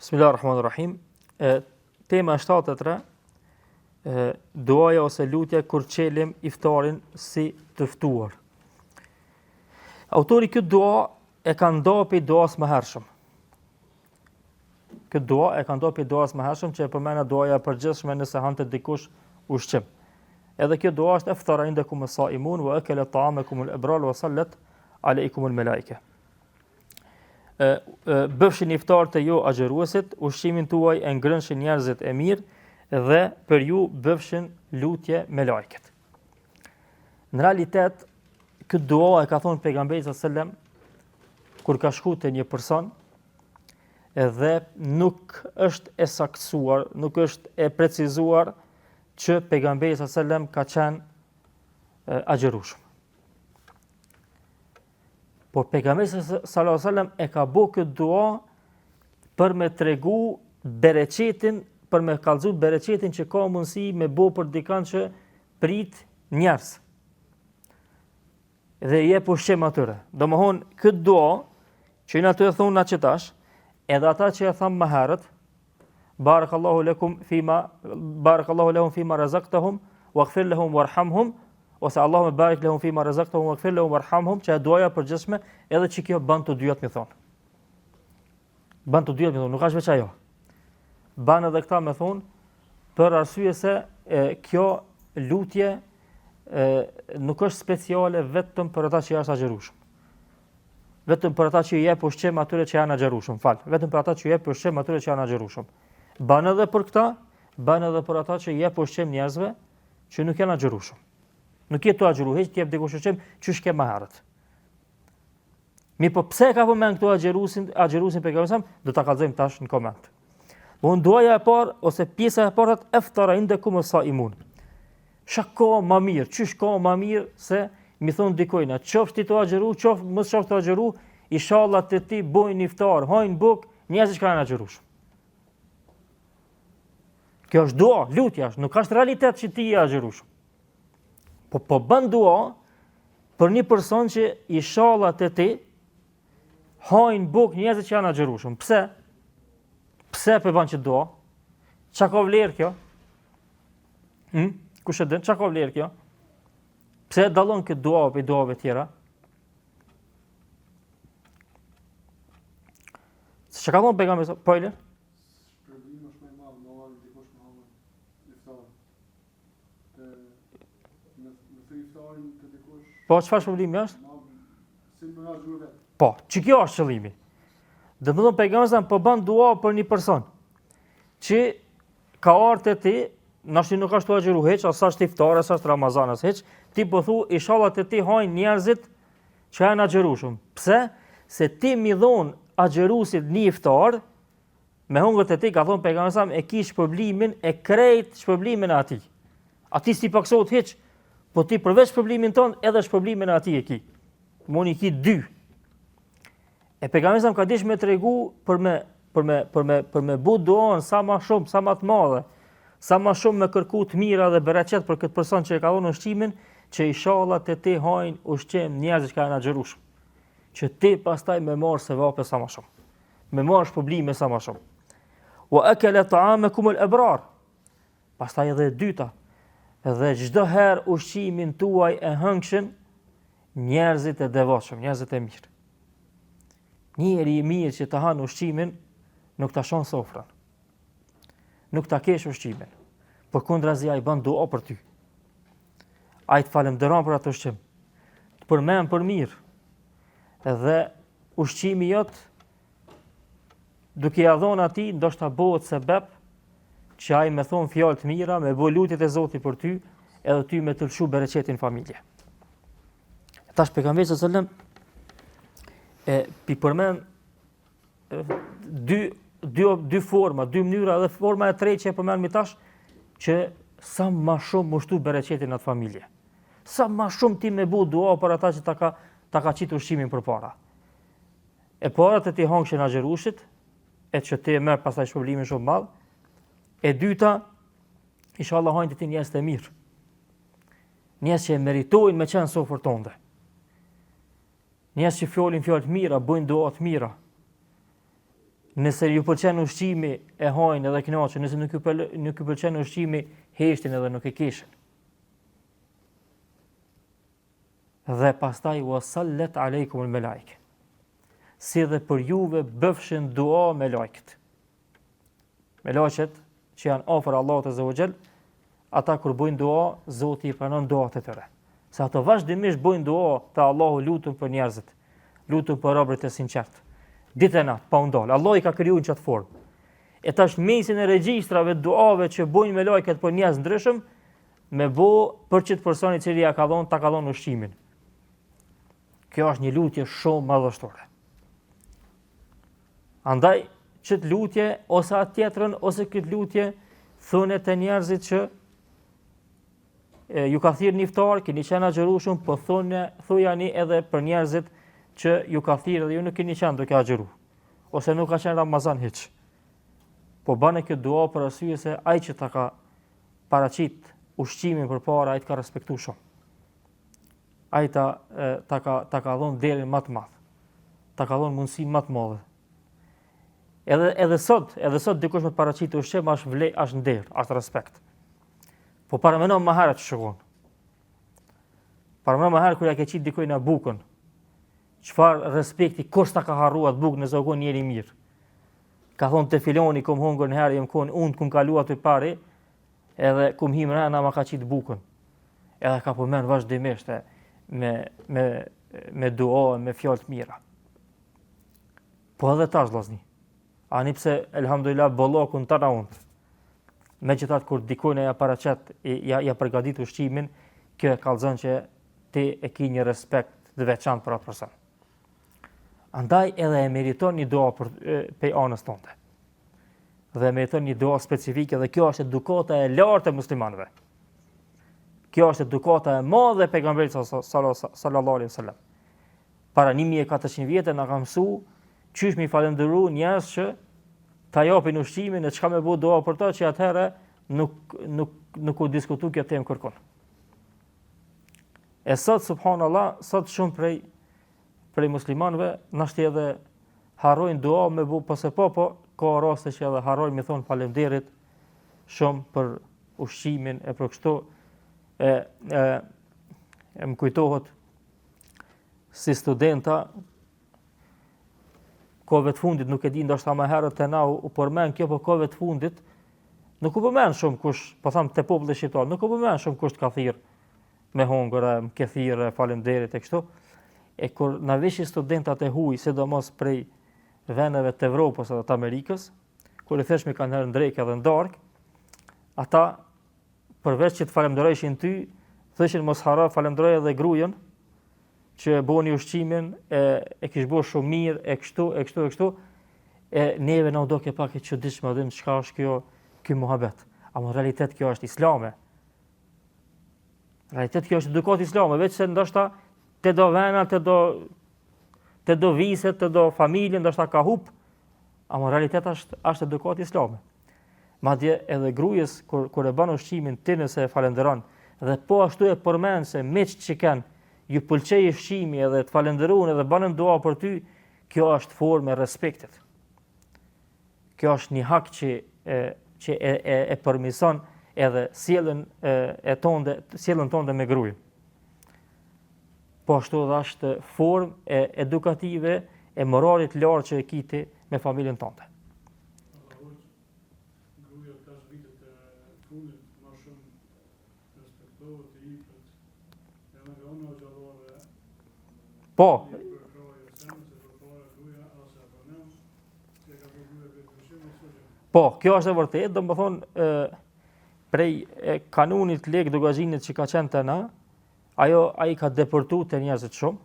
Bismillahirrahmanirrahim. Tema 73, duaja ose lutja kur çelim iftarin si të ftuar. Autori këtë dua e ka nda për duas më hershëm. Këtë dua e ka nda për duas më hershëm që e përmena duaja e përgjithshme nëse hante dikush ushqim. Edhe kjo dua është iftara indakum as-saimun wa akala ta'amakum al-abrar wa sallat alaykum al-malaika. Bëfshin iftar të ju agjëruesit, ushqimin tuaj e ngrënshin njerëzit e mirë dhe për ju bëfshin lutje me lajket. Në realitet, këtë dua e ka thonë pejgamberi sallallahu alajhi wasallam kur ka shku te një person edhe nuk është e saktësuar, nuk është e precizuar që pejgamberi sallallahu alajhi wasallam ka qenë agjërueshëm. Por pejgamberi sallallahu alajhi wasallam e ka bëu këtë dua për me tregu bereqetin, për me kallëzu bereqetin që ka mundësi me bëu për dikant që prit njerëz. Dhe jep ushqim atyre. Domthon këtë dua që na të thonë na çetash, edhe ata që e tham më herët, barakallahu lakum fima razaqtahum waghfir lahum warhamhum, ose Allahu me barik lahum fima razaqtahum waghfir lahum warhamhum, që duaja përgjithshme edhe që kjo ban të dyat më thon. Ban të dyat më thon, nuk ka veç ajo. Ban edhe këta më thon për arsye se kjo lutje nuk është speciale vetëm për ata që janë agjërueshëm. Vetëm për ata që i jep ushqim atyre që janë agjërueshëm, vetëm për ata që i jep ushqim atyre që janë agjërueshëm. Ban edhe për këta, ban edhe për ata që i jep ushqim njerëzve që nuk janë agjërueshëm. Nuk je të agjëru, heq t'jep dikush ushqim, çysh ke më herët. Po pse ka përmend këtu agjëruesin pejgamberin, do ta kallëzojmë tash në koment. Duaja e parë ose pjesa e parë është iftara indakum as-saimun. Shako më mirë, çysh ka më mirë se mi thon dikujt, qofsh ti të agjëru, qofsh mos qofsh të agjëru, inshallah te ti bojnë iftar, hajnë buk, njerëz që kanë agjëruar. Kjo është dua, lutja është, nuk është realitet që ti je agjëruar. Po bën dua për një person që inshallah te ti hajnë buk njerëz që janë agjëruar. Pse? Pse po bën që dua? Çka ka vlerë kjo? Kush e din çka ka vlerë kjo? Pse dallon këtë dua për duave tjera? Çka ka thonë pejgamberi po ile? Po, çfarë problemi është? Po, që kjo është qëllimi. Dhe më thonë pejgamberi po bën dua për një person që ka ardhur te ti, nashti nuk është të agjëru heq, as është iftar, as është Ramazan, as heq, ti po thu inshallah te ti hajnë njerëzit që janë agjërueshëm. Pse? Se ti mi dhon agjëruesit një iftar, me hungër te ti ka thonë pejgamberi e ki shpërblimin e krejt shpërblimin e atij. Ati si paksohet heq. Po ti përveç shpërblimin ton, edhe shpërblimin e atij e ki. Moni ki dy. E pejgamberi ka dish me tregu për me bu duan sa më shumë, sa më të madhe, sa më shumë me kërku të mira dhe bereqet për këtë person që e ka dhënë ushqimin, që inshallah te ti hajnë ushqim njerëz që kanë agjëruar. Që ti pastaj me marr sevape sa më shumë. Me marr shpërblime sa më shumë. Wa akala ta'amakum al-abrar. Pastaj edhe e dyta, edhe çdo herë ushqimin tuaj e hëngshin njerëzit e devotshëm, njerëzit e mirë. Njeri i mirë që të hanë ushqimin nuk ta shon sofrën. Nuk ta kesh ushqimin. Përkundrazi ai bën dua për ty. Ai të falënderon për atë ushqim. Të përmend për mirë. Edhe ushqimi jot duke ia dhënë atij ndoshta bëhet sebeb që ai me thon fjalë të mira, me bëj lutjet e Zotit për ty, edhe ty me të lshu bereqetin familje. Tash pejgamberi sallallahu alajhi wasallam pi përmend dy forma, dy mënyra, dhe forma e tretë që e përmend mi tash, që sa më shumë ushtu bereqetin në atë familje. Sa më shumë ti me bëu dua për ata që ta ka qitur ushqimin përpara. E para të ti hongshin agjërueshit, e që ti merr pastaj shpërblimin shumë madh. E dyta, inshallah hajnë të ti njerëz të mirë. Njerëz që meritojnë me qenë sofër tonde. Njerëz që folin fjalë të mira, bëjnë dua të mira. Nëse ju pëlqen ushqimi e hajnë edhe kënaqen, nëse nuk ju pëlqen ushqimi heshtin edhe nuk e kishin. Dhe pastaj wasallat aleikum al-malaike. Si dhe për juve bëfshin dua me lajket. Me lajket që janë afër Allahut azza wa jall, ata kur bojnë dua, Zoti i pranon duat e tyre. Se ato vazhdimisht bojnë dua te Allahu, lutun për njerëzit, lutun për robërit e sinqert. Ditë e natë, pa u ndal. Allah i ka krijuar në çat formë. E tash mesin e regjistrave duave që bojnë me lajket për njerëz ndryshëm, me bo për çit personi i cili ta ka dhënë ushqimin. Kjo është një lutje shumë madhështore. Andaj, çet lutje ose atë tjetrën ose këtë lutje thonë te njerëzit që ju ka thirrë një iftar, keni qenë agjërueshëm, po thojani edhe për njerëzit që ju ka thirrë dhe ju nuk keni qenë duke agjëru, ose nuk ka qenë Ramazan hiç. Po bane këtë dua për arsye se ai që ta ka paraqit ushqimin përpara, ai të ka respektuar shumë. Ai ta ka dhënë derën më të madh. Ta ka dhënë mundësinë më të madhe. Edhe sot dikush me paraqit ushqim është nder, është respekt. Po para më më herët që shkon. Para më herët kur ja ke qit dikujt në bukën. Çfarë respekti, kush ta ka harruar bukën në zogon njëri mirë. Ka thonë te filoni kum hungur në herë, unë kum kaluar të pari, edhe kum him rana ma ka qit bukën. Edhe ka përmend vazhdimisht me dua, me fjalë të mira. Po edhe tash vllazni. Ani pse elhamdulillah bollokun tana unë. Megjithatë kur dikujt ja paraqet, ja përgatit ushqimin, kjo e kallzon që ti e ke një respekt të veçantë për atë person. Andaj edhe e meriton një dua pe anës tonde. Dhe e meriton një dua specifike dhe kjo është edukata e lartë e muslimanëve. Kjo është edukata e madhe e pejgamberit sallallahu alaihi wasallam. Para 1400 vjetë na ka mësuar çysh mi falendëru njerëz që ta japin ushqimin e çka me bëu dua për to që atëherë nuk u diskutu kjo temë kërkon. E sot subhanallahu, sot shumë prej muslimanëve nashti edhe harrojnë dua me bëu po ka raste që edhe harrojnë me thon faleminderit shumë për ushqimin e për kështu më kujtohet si studenta kohëve të fundit, nuk e di ndoshta më herët te na u përmend kjo, po kohëve të fundit nuk u përmend shumë kush, po them te populli shqiptar, nuk u përmend shumë kush ka thirr me hungur, me kethir, faleminderit e kështu. E kur na vishin studentat e huaj, sidomos prej vendeve të Evropës edhe të Amerikës, kur i theshmi kanë hyrë në drekë edhe në darkë, ata përveç që të falenderojshin ty, thëshin mos harro falenderoj edhe gruajën që boni ushqimin, e kish bërë shumë mirë, e kështu, neve na u doke pak e çuditshme, dhe çka është ky muhabet. Ama në realitet kjo është islame. Në realitet kjo është edukat islame, veç se ndoshta te do vena, te do viset, te do familje, ndoshta ka hup, ama në realitet është edukat islame. Madje edhe gruajës kur e bën ushqimin ti nëse e falenderon, dhe po ashtu e përmend se miqt që kanë ju pëlqej ushqimi edhe të falenderojnë edhe bënë dua për ty, kjo është formë e respektit. Kjo është një hak që e përmirëson edhe sjelljen tonde me gruajin. Po ashtu edhe është formë edukative e moralit lartë që e kiti me familjen tonde. Gruaja tash vitet e fundit më shumë respektohet e ikët. Po. Po, kjo është e vërtet, do më thonë, prej kanunit lek dogazhinit që ka qenë të na, ai ka deportu të njerëzit shumë,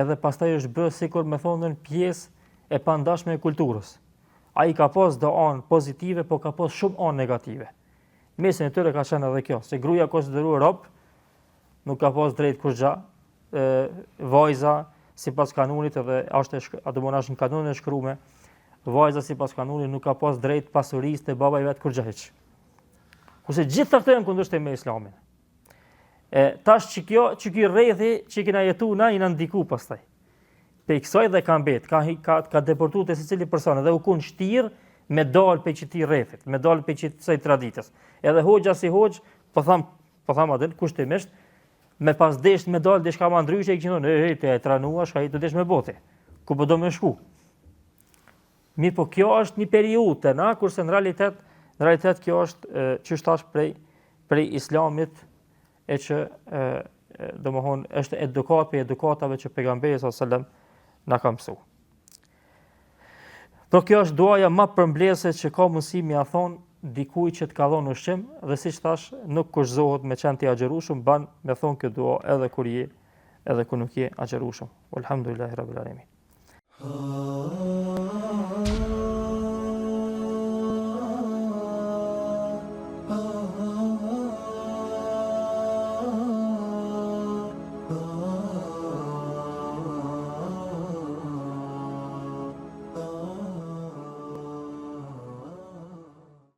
edhe pastaj është bërë sikur me thonë në pjesë e pandashme e kulturës. Ai ka pas do anë pozitive, po ka pas shumë anë negative. Mesin e tyre ka qenë edhe kjo, se gruaja konsideruar rob, nuk ka pas drejt kurrë, vajza sipas kanunit edhe është një kanun e shkruar, vajza sipas kanunit nuk ka pas drejt pasurisë të babait vet kurrë hiç. Kurse gjithë këto janë kundërshtim me Islamin. Tash që ky rrethi që kena jetuar na i na ndiku pastaj. pe kësaj dhe ka mbet, ka deportuar te secili person dhe u kun shtir me dal pe qiti rrethit, me dal pe qitësaj traditës. Edhe hoxha si hoxh, po tham atë kushtimisht, me pas desh me dal diçka më ndryshe, i thonë, te e tranuash, ai të desh me bote. Ku po do me shku? Mirë, po kjo është një periudhë, na, kurse në realitet kjo është çish tash prej islamit e që domethënë është edukat për edukatave që pejgamberi sallallahu alajhi wasallam na ka mësuar. Por kjo është duaja më përmbledhëse që ka mundësi m'ia thon dikujt që të ka dhënë ushqim dhe siç thash nuk kushtohet me qenë të agjërueshëm, ban me thon kjo dua edhe kur je edhe kur nuk je agjërueshëm. Alhamdulillahi rabbil alamin.